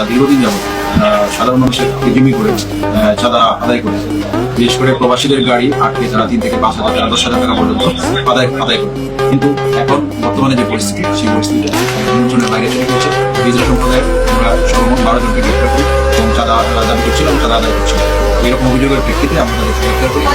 দীর্ঘদিন যাবত সাধারণ মানুষের জিম্মি করে চাঁদা আদায় করে, বিশেষ করে প্রবাসীদের গাড়ি আটকে তারা 3 থেকে 5 হাজার টাকা 10 হাজার টাকা পর্যন্ত আদায় করে। কিন্তু এখন বর্তমানে যে পরিস্থিতি, সেই পরিস্থিতি নিয়ন্ত্রণের বাইরে চলে গেছে। হিজড়া সম্প্রদায়ের আমরা সর্বমোট 12 জনকে গ্রেপ্তার করি এবং চাঁদা দাবি করছিলাম, চাঁদা আদায় করছিলাম। এরকম অভিযোগের প্রেক্ষিতে আমরা তাদেরকে গ্রেপ্তার করি।